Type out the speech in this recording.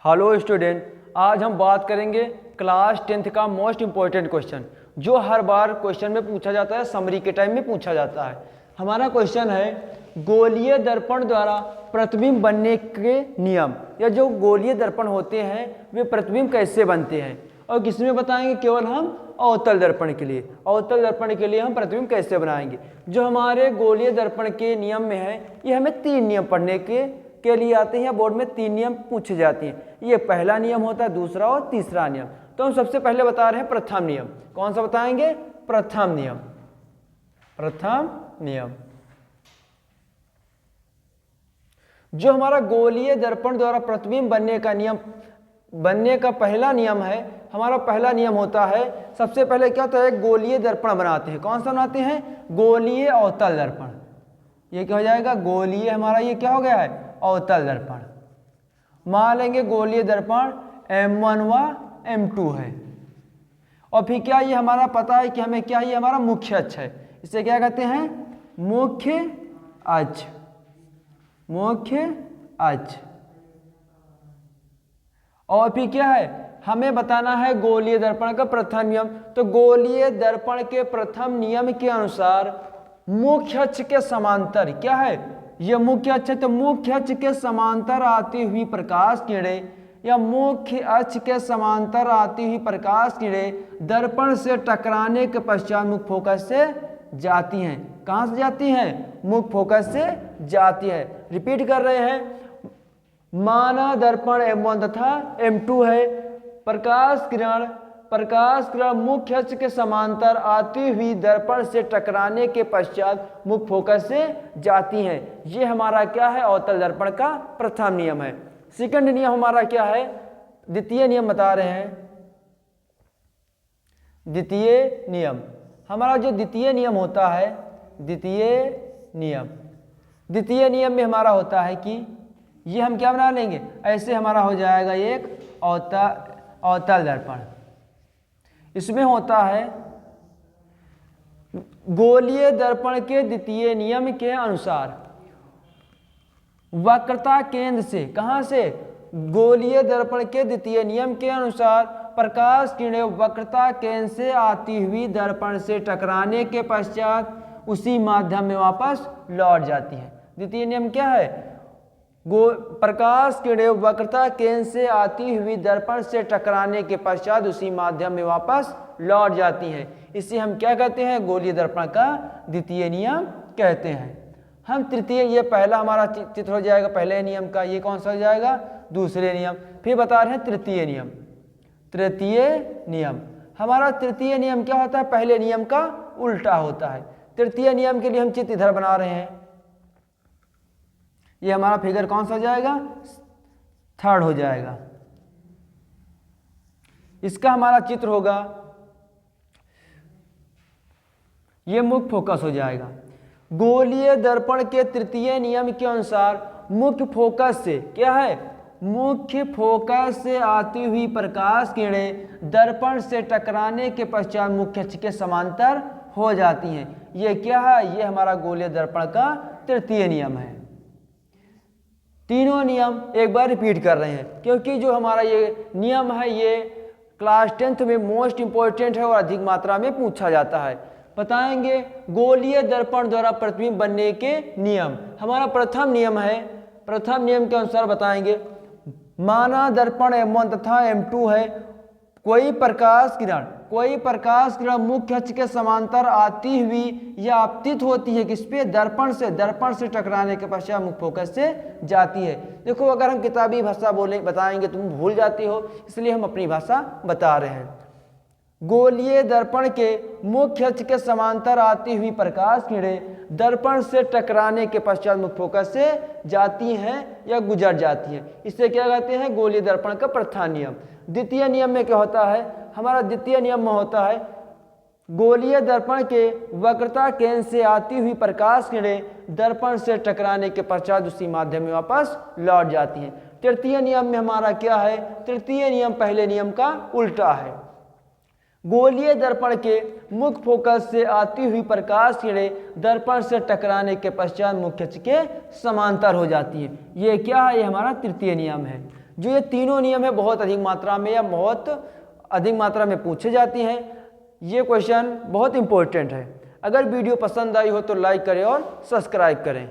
Hello student, आज हम बात करेंगे क्लास 10th का मोस्ट इम्पोर्टेंट क्वेश्चन जो हर बार क्वेश्चन में पूछा जाता है, समरी के टाइम में पूछा जाता है। हमारा क्वेश्चन है गोलीय दर्पण द्वारा प्रतिबिंब बनने के नियम, या जो गोलीय दर्पण होते हैं वे प्रतिबिंब कैसे बनते हैं। और किसमें बताएंगे? केवल हम अवतल दर्पण के लिए। अवतल दर्पण के लिए हम प्रतिबिंब कैसे बनाएंगे। जो हमारे गोलीय दर्पण के नियम में है, ये हमें 3 नियम पढ़ने के लिए आते हैं, या बोर्ड में 3 नियम पूछे जाते हैं। ये पहला नियम होता है, दूसरा और तीसरा नियम। तो हम सबसे पहले बता रहे हैं प्रथम नियम। कौन सा बताएंगे? प्रथम नियम। प्रथम नियम जो हमारा गोलीय दर्पण द्वारा प्रतिबिंब बनने का पहला नियम है। हमारा पहला नियम होता है, सबसे पहले क्या होता है, गोलीय दर्पण बनाते हैं। कौन सा बनाते हैं? गोलीय अवतल दर्पण। ये क्या हो जाएगा? गोलीय हमारा ये क्या हो गया है? अवतल दर्पण। मान लेंगे गोलीय दर्पण M1 व M2 है। और फिर क्या ये हमारा पता है कि हमें क्या, ये हमारा मुख्य अक्ष है। इसे क्या कहते हैं? मुख्य अक्ष। मुख्य अक्ष। और फिर क्या है, हमें बताना है गोलीय दर्पण का प्रथम नियम। तो गोलीय दर्पण के प्रथम नियम के अनुसार मुख्य अक्ष के समांतर क्या है, यह मुख्य अक्ष है। तो मुख्य अक्ष के समांतर आती हुई प्रकाश किरणें, या मुख्य अक्ष के समांतर आती हुई प्रकाश किरणें दर्पण से टकराने के पश्चात मुख्य फोकस से जाती हैं। कहां से जाती हैं? मुख्य फोकस से जाती है। रिपीट कर रहे हैं, माना दर्पण M1 तथा M2 है। प्रकाश किरण मुख्य अक्ष के समांतर आती हुई दर्पण से टकराने के पश्चात मुख्य फोकस से जाती हैं। ये हमारा क्या है? अवतल दर्पण का प्रथम नियम है। सेकंड नियम हमारा क्या है? द्वितीय नियम बता रहे हैं। द्वितीय नियम हमारा जो द्वितीय नियम होता है, द्वितीय नियम में हमारा होता है कि ये हम क्या बना लेंगे, ऐसे हमारा हो जाएगा एक अवतल दर्पण। इसमें होता है गोलीय दर्पण के द्वितीय नियम के अनुसार वक्रता केंद्र से, कहां से? गोलीय दर्पण के द्वितीय नियम के अनुसार प्रकाश किरणें वक्रता केंद्र से आती हुई दर्पण से टकराने के पश्चात उसी माध्यम में वापस लौट जाती है। द्वितीय नियम क्या है? प्रकाश किरणें वक्रता केंद्र से आती हुई दर्पण से टकराने के पश्चात उसी माध्यम में वापस लौट जाती हैं। इसे हम क्या कहते हैं? गोलीय दर्पण का द्वितीय नियम कहते हैं। हम तृतीय, ये पहला हमारा चित्र हो जाएगा पहले नियम का। ये कौन सा हो जाएगा? दूसरे नियम। फिर बता रहे हैं तृतीय नियम। तृतीय नियम हमारा तृतीय नियम क्या होता है? पहले नियम का उल्टा होता है। तृतीय नियम के लिए हम चित्र इधर बना रहे हैं। ये हमारा फिगर कौन सा हो जाएगा? थर्ड हो जाएगा। इसका हमारा चित्र होगा, ये मुख्य फोकस हो जाएगा। गोलीय दर्पण के तृतीय नियम के अनुसार मुख्य फोकस से क्या है? मुख्य फोकस से आती हुई प्रकाश किरणें दर्पण से टकराने के पश्चात मुख्य अक्ष के समांतर हो जाती हैं। ये क्या है? ये हमारा गोलीय दर्पण का तृतीय नियम है। तीनों नियम एक बार रिपीट कर रहे हैं, क्योंकि जो हमारा ये नियम है ये क्लास 10th में मोस्ट इंपॉर्टेंट है और अधिक मात्रा में पूछा जाता है। बताएंगे गोलीय दर्पण द्वारा प्रतिबिंब बनने के नियम। हमारा प्रथम नियम है। प्रथम नियम के अनुसार बताएंगे, माना दर्पण M1 तथा M2 है। कोई प्रकाश किरण मुख्य अक्ष के समांतर आती हुई या आपतित होती है किस पे? दर्पण से टकराने के पश्चात मुख्य फोकस से जाती है। देखो, अगर हम किताबी भाषा बताएंगे तुम भूल जाती हो, इसलिए हम अपनी भाषा बता रहे हैं। गोलीय दर्पण के मुख्य अक्ष के समांतर आती हुई प्रकाश किरणें दर्पण से टकराने के पश्चात मुख्य फोकस से जाती हैं या गुजर जाती हैं। इसे क्या कहते हैं? गोलीय दर्पण का प्रथम नियम। द्वितीय नियम में क्या होता है? हमारा द्वितीय नियम में होता है गोलीय दर्पण के वक्रता केंद्र से आती हुई प्रकाश किरणें दर्पण से टकराने के पश्चात उसी माध्यम में वापस लौट जाती हैं। तृतीय नियम में हमारा क्या है? तृतीय नियम पहले नियम का उल्टा है। गोलीय दर्पण के मुख्य फोकस से आती हुई प्रकाश किरणें दर्पण से टकराने के पश्चात मुख्य अक्ष के समांतर हो जाती है। ये क्या है? ये हमारा तृतीय नियम है। जो ये तीनों नियम है बहुत अधिक मात्रा में या बहुत अधिक मात्रा में पूछे जाती हैं। ये क्वेश्चन बहुत इंपॉर्टेंट है। अगर वीडियो पसंद आई हो तो लाइक करें और सब्सक्राइब करें।